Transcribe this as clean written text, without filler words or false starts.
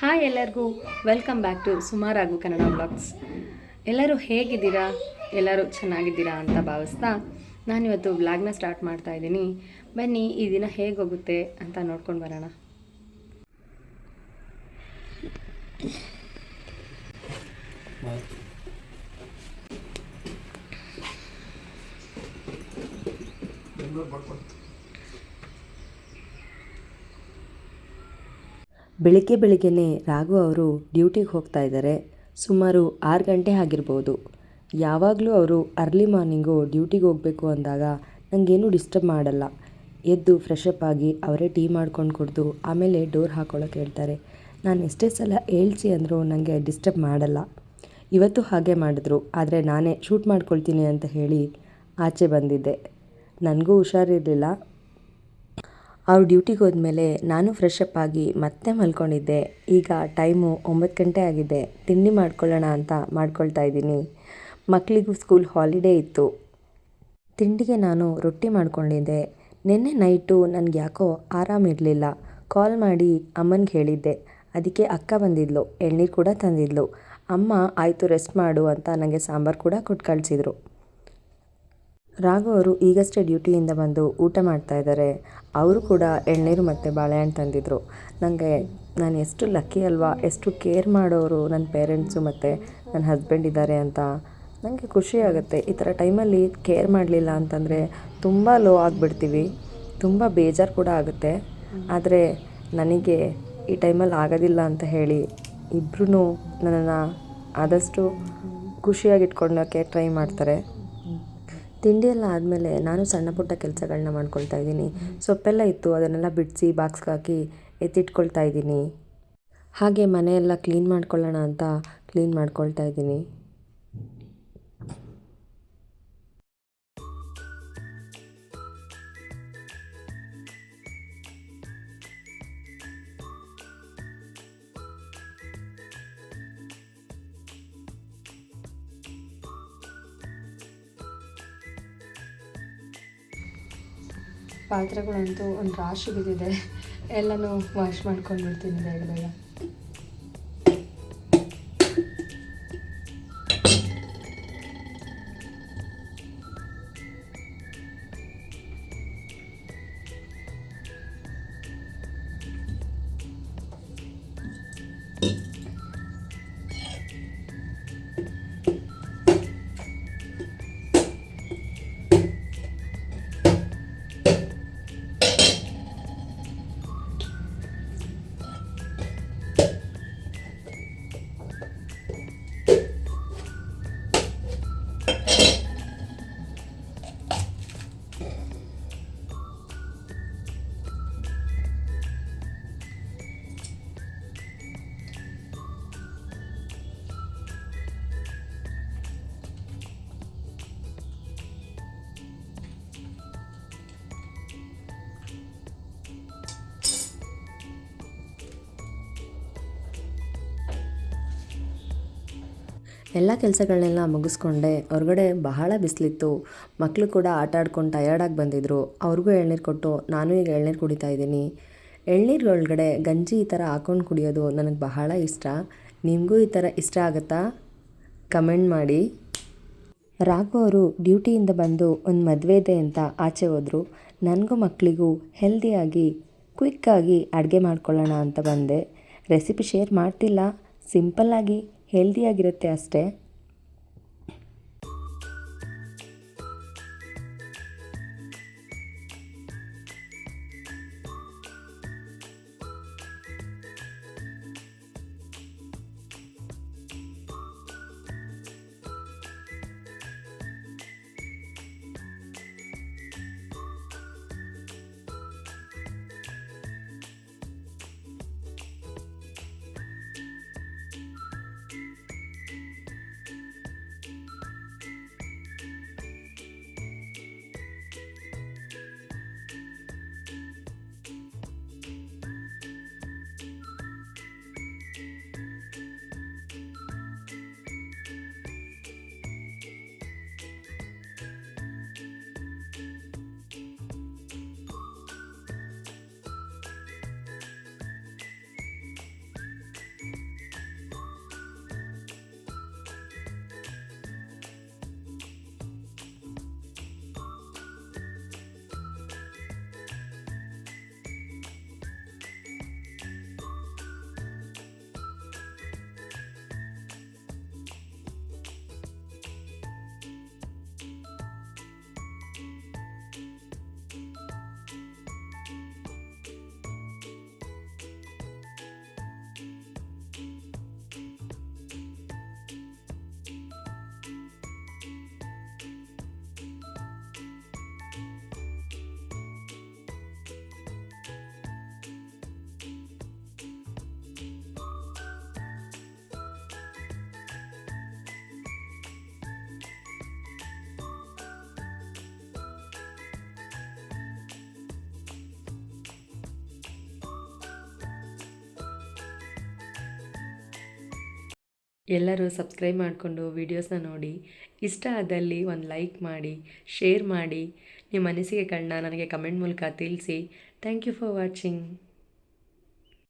Hi ಎಲ್ಲರಿಗೂ welcome back to ಸುಮಾರಾಗು Kannada blogs. ಎಲ್ಲರೂ ಹೇಗಿದ್ದೀರಾ? ಎಲ್ಲರೂ ಚೆನ್ನಾಗಿದ್ದೀರಾ ಅಂತ ಭಾವಿಸ್ತಾ ನಾನಿವತ್ತು ವ್ಲಾಗ್ನ ಸ್ಟಾರ್ಟ್ ಮಾಡ್ತಾ ಇದ್ದೀನಿ. ಬನ್ನಿ ಈ ದಿನ ಹೇಗೆ ಹೋಗುತ್ತೆ ಅಂತ ನೋಡ್ಕೊಂಡು ಬರೋಣ. ಬೆಳಿಗ್ಗೆನೇ ರಾಘು ಅವರು ಡ್ಯೂಟಿಗೆ ಹೋಗ್ತಾ ಇದ್ದಾರೆ. ಸುಮಾರು 6 ಗಂಟೆ ಆಗಿರ್ಬೋದು. ಯಾವಾಗಲೂ ಅವರು ಅರ್ಲಿ ಮಾರ್ನಿಂಗು ಡ್ಯೂಟಿಗೆ ಹೋಗಬೇಕು ಅಂದಾಗ ನನಗೇನು ಡಿಸ್ಟರ್ಬ್ ಮಾಡಲ್ಲ. ಎದ್ದು ಫ್ರೆಶಪ್ ಆಗಿ ಅವರೇ ಟೀ ಮಾಡ್ಕೊಂಡು ಕುಡಿದು ಆಮೇಲೆ ಡೋರ್ ಹಾಕ್ಕೊಳ್ಳೋಕೆ ಹೇಳ್ತಾರೆ. ನಾನು ಎಷ್ಟೇ ಸಲ ಹೇಳ್ಸಿ ಅಂದರೂ ನನಗೆ ಡಿಸ್ಟರ್ಬ್ ಮಾಡಲ್ಲ. ಇವತ್ತು ಹಾಗೆ ಮಾಡಿದ್ರು. ಆದರೆ ನಾನೇ ಶೂಟ್ ಮಾಡ್ಕೊಳ್ತೀನಿ ಅಂತ ಹೇಳಿ ಆಚೆ ಬಂದಿದ್ದೆ. ನನಗೂ ಹುಷಾರಿರಲಿಲ್ಲ. ಅವ್ರು ಡ್ಯೂಟಿಗೆ ಹೋದ್ಮೇಲೆ ನಾನು ಫ್ರೆಶಪ್ ಆಗಿ ಮತ್ತೆ ಮಲ್ಕೊಂಡಿದ್ದೆ. ಈಗ ಟೈಮು 9 ಗಂಟೆ ಆಗಿದೆ. ತಿಂಡಿ ಮಾಡ್ಕೊಳ್ಳೋಣ ಅಂತ ಮಾಡ್ಕೊಳ್ತಾ ಇದ್ದೀನಿ. ಮಕ್ಕಳಿಗೂ ಸ್ಕೂಲ್ ಹಾಲಿಡೇ ಇತ್ತು. ತಿಂಡಿಗೆ ನಾನು ರೊಟ್ಟಿ ಮಾಡ್ಕೊಂಡಿದ್ದೆ. ನಿನ್ನೆ ನೈಟು ನನಗೆ ಯಾಕೋ ಆರಾಮಿರಲಿಲ್ಲ. ಕಾಲ್ ಮಾಡಿ ಅಮ್ಮನಿಗೆ ಹೇಳಿದ್ದೆ. ಅದಕ್ಕೆ ಅಕ್ಕ ಬಂದಿದ್ಲು, ಎಳ್ನೀರು ಕೂಡ ತಂದಿದ್ಲು. ಅಮ್ಮ ಆಯಿತು ರೆಸ್ಟ್ ಮಾಡು ಅಂತ ನನಗೆ ಸಾಂಬಾರು ಕೂಡ ಕೊಟ್ಟು ಕಳಿಸಿದ್ರು. ರಾಘು ಅವರು ಈಗಷ್ಟೇ ಡ್ಯೂಟಿಯಿಂದ ಬಂದು ಊಟ ಮಾಡ್ತಾಯಿದ್ದಾರೆ. ಅವರು ಕೂಡ ಎಳ್ನೀರು ಮತ್ತು ಬಾಳೆಹಣ್ಣು ತಂದಿದ್ದರು. ನಾನು ಎಷ್ಟು ಲಕ್ಕಿ ಅಲ್ವಾ, ಎಷ್ಟು ಕೇರ್ ಮಾಡೋರು ನನ್ನ ಪೇರೆಂಟ್ಸು ಮತ್ತು ನನ್ನ ಹಸ್ಬೆಂಡ್ ಇದ್ದಾರೆ ಅಂತ. ನನಗೆ ಖುಷಿ ಆಗುತ್ತೆ. ಈ ಥರ ಟೈಮಲ್ಲಿ ಕೇರ್ ಮಾಡಲಿಲ್ಲ ಅಂತಂದರೆ ತುಂಬ ಲೋ ಆಗಿಬಿಡ್ತೀವಿ. ತುಂಬ ಬೇಜಾರು ಕೂಡ ಆಗುತ್ತೆ. ಆದರೆ ನನಗೆ ಈ ಟೈಮಲ್ಲಿ ಆಗೋದಿಲ್ಲ ಅಂತ ಹೇಳಿ ಇಬ್ಬರೂ ನನ್ನನ್ನು ಆದಷ್ಟು ಖುಷಿಯಾಗಿಟ್ಕೊಳ್ಳೋಕ್ಕೆ ಟ್ರೈ ಮಾಡ್ತಾರೆ. ತಿಂಡಿಯೆಲ್ಲ ಆದಮೇಲೆ ನಾನು ಸಣ್ಣ ಪುಟ್ಟ ಕೆಲಸಗಳನ್ನ ಮಾಡ್ಕೊಳ್ತಾ ಇದ್ದೀನಿ. ಸೊಪ್ಪೆಲ್ಲ ಇತ್ತು, ಅದನ್ನೆಲ್ಲ ಬಿಡಿಸಿ ಬಾಕ್ಸ್ಗೆ ಹಾಕಿ ಎತ್ತಿಟ್ಕೊಳ್ತಾ ಇದ್ದೀನಿ. ಹಾಗೆ ಮನೆಯೆಲ್ಲ ಕ್ಲೀನ್ ಮಾಡ್ಕೊಳ್ಳೋಣ ಅಂತ ಕ್ಲೀನ್ ಮಾಡ್ಕೊಳ್ತಾ ಇದ್ದೀನಿ. ಪಾತ್ರೆಗಳಂತೂ ಒಂದು ರಾಶಿ ಬಿದ್ದಿದೆ. ಎಲ್ಲನೂ ವಾಶ್ ಮಾಡ್ಕೊಂಡು ಬಿಡ್ತೀನಿ ಬೇಗ ಬೇಗ. ಎಲ್ಲ ಕೆಲಸಗಳನ್ನೆಲ್ಲ ಮುಗಿಸ್ಕೊಂಡೆ. ಹೊರಗಡೆ ಬಹಳ ಬಿಸಿಲಿತ್ತು. ಮಕ್ಕಳು ಕೂಡ ಆಟ ಆಡ್ಕೊಂಡು ಟಯರ್ಡಾಗಿ ಬಂದಿದ್ದರು. ಅವ್ರಿಗೂ ಎಳ್ನೀರು ಕೊಟ್ಟು ನಾನು ಈಗ ಎಳ್ನೀರು ಕುಡಿತಾ ಇದ್ದೀನಿ. ಎಳ್ನೀರೊಳಗಡೆ ಗಂಜಿ ಈ ಥರ ಹಾಕ್ಕೊಂಡು ಕುಡಿಯೋದು ನನಗೆ ಬಹಳ ಇಷ್ಟ. ನಿಮಗೂ ಈ ಥರ ಇಷ್ಟ ಆಗುತ್ತಾ? ಕಮೆಂಟ್ ಮಾಡಿ. ರಾಘು ಅವರು ಡ್ಯೂಟಿಯಿಂದ ಬಂದು ಒಂದು ಮದುವೆ ಇದೆ ಅಂತ ಆಚೆ ಹೋದರು. ನನಗೂ ಮಕ್ಕಳಿಗೂ ಹೆಲ್ದಿಯಾಗಿ ಕ್ವಿಕ್ಕಾಗಿ ಅಡುಗೆ ಮಾಡ್ಕೊಳ್ಳೋಣ ಅಂತ ಬಂದೆ. ರೆಸಿಪಿ ಶೇರ್ ಮಾಡ್ತಿಲ್ಲ, ಸಿಂಪಲ್ಲಾಗಿ ಹೆಲ್ದಿಯಾಗಿರುತ್ತೆ ಅಷ್ಟೇ. ಎಲ್ಲರೂ ಸಬ್ಸ್ಕ್ರೈಬ್ ಮಾಡಿಕೊಂಡು ವೀಡಿಯೋಸ್ನ ನೋಡಿ, ಇಷ್ಟ ಆದಲ್ಲಿ ಒಂದು ಲೈಕ್ ಮಾಡಿ, ಶೇರ್ ಮಾಡಿ, ನಿಮ್ಮ ಅನಿಸಿಕೆಗಳನ್ನ ನನಗೆ ಕಮೆಂಟ್ ಮೂಲಕ ತಿಳಿಸಿ. Thank you for watching.